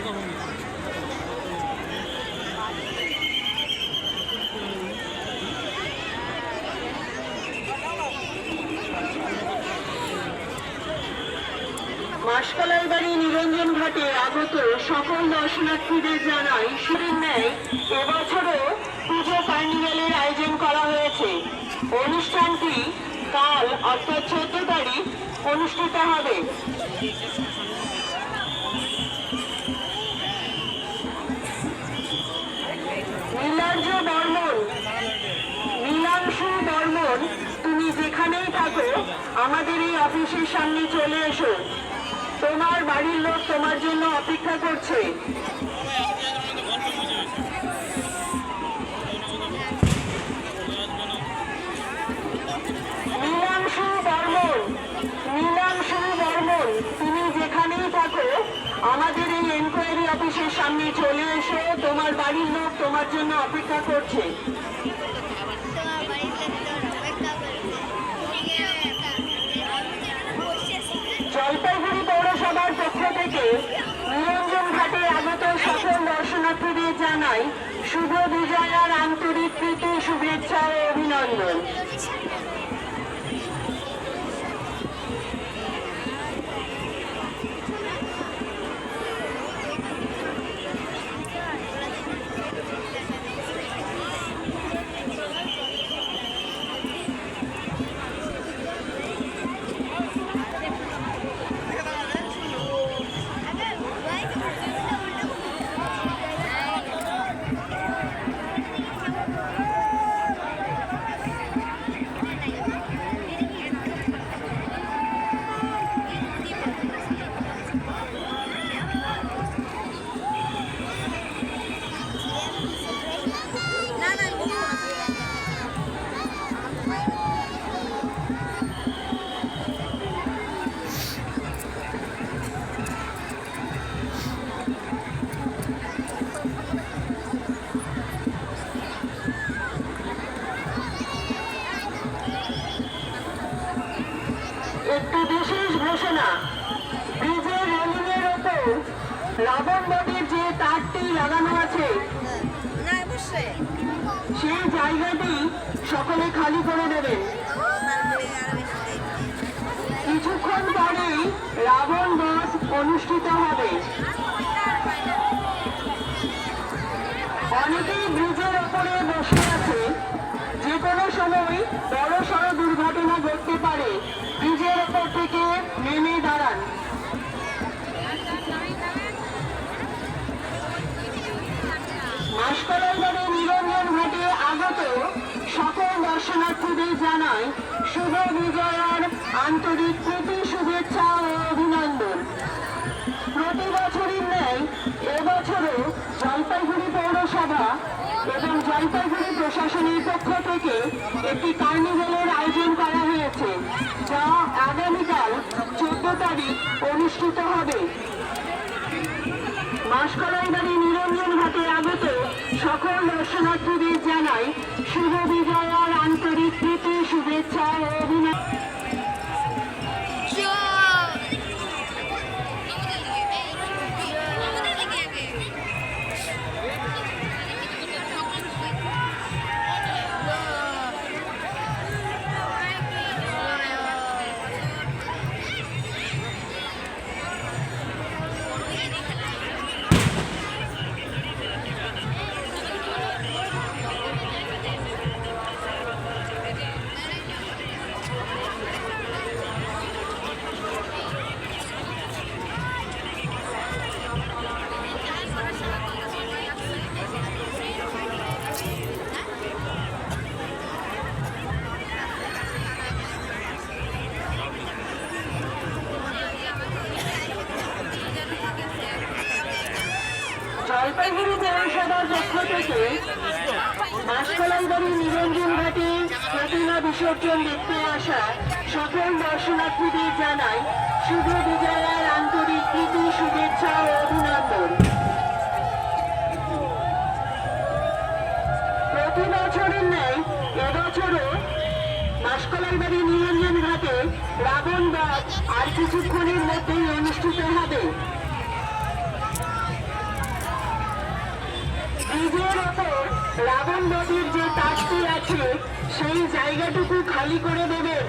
মাসকলাই বাড়ি নিরঞ্জন ঘাটে আগত সকল দর্শনার্থীদের জানাই শুরুর ন্যায় এবছরও পুজো কার্নিভ্যালের আয়োজন করা হয়েছে। অনুষ্ঠানটি কাল অর্থাৎ 14 তারিখ অনুষ্ঠিত হবে। নীলাংশু বর্মন, তুমি যেখানেই থাকো আমাদের এই অফিসের সামনে চলে এসো। তোমার বাড়ির লোক তোমার জন্য অপেক্ষা করছে। নীলাংশু বর্মন, তুমি যেখানেই থাকো আমাদের এই এনকোয়ারি অফিসের সামনে চলে এসো। তোমার বাড়ির লোক তোমার জন্য অপেক্ষা করছে। জলপাইগুড়ি পৌরসভার পক্ষ থেকে নিরঞ্জন ঘাটে আগত সকল দর্শনার্থীদের জানাই শুভ বিজয়ার আন্তরিক প্রীতি, শুভেচ্ছা ও অভিনন্দন। একটি বিশেষ ঘোষণা, ব্রিজের রেলিং এর ওপর রাবণ বটির যে তারটি লাগানো আছে সেই জায়গাটি সকলে খালি করে দেবেন। কিছুক্ষণ পরেই রাবণ বধ অনুষ্ঠিত হবে। অনেকেই ব্রিজের ওপরে বসে আছে, যে কোনো সময় বড় সড় দুর্ঘটনা ঘটতে পারে। ব্রিজের ওপর থেকে নেমে দাঁড়ান। মাসকলাই বাড়ি নিরঞ্জন ঘাটে আগত সকল দর্শনার্থীদের জানাই শুভ বিজয়ার আন্তরিক প্রীতি, শুভেচ্ছা ও অভিনন্দন। প্রতি বছরের ন্যায় এবছরও জলপাইগুড়ি পৌরসভা এবং জলপাইগুড়ি প্রশাসনের পক্ষ থেকে একটি কার্নিভ্যালের আয়োজন করা হয়েছে, যা আগামীকাল 14 তারিখ অনুষ্ঠিত হবে। মাসকলাই বাড়ি নিরঞ্জন ঘাটে আগত সকল দর্শনার্থীদের জানাই শুভ বিজয়ার আন্তরিক প্রীতি, শুভেচ্ছা ও অভিনন্দন। জলপাইগুড়ি পৌরসভার পক্ষ থেকে মাসকলাই বাড়ি নিরঞ্জন ঘাটে প্রতিমা বিসর্জন দেখতে আসা সকল দর্শনার্থীদের জানাই শুভ বিজয়ার আন্তরিক প্রীতি, শুভেচ্ছা ও অভিনন্দন। প্রতি বছরের ন্যায় এবছরও মাসকলাই বাড়ি নিরঞ্জন ঘাটে রাবণ বধ আর কিছুক্ষণের মধ্যেই অনুষ্ঠিত হবে। লাবণ নদীর যে তাজটি আছে সেই জায়গাটুকু খালি করে দেবেন।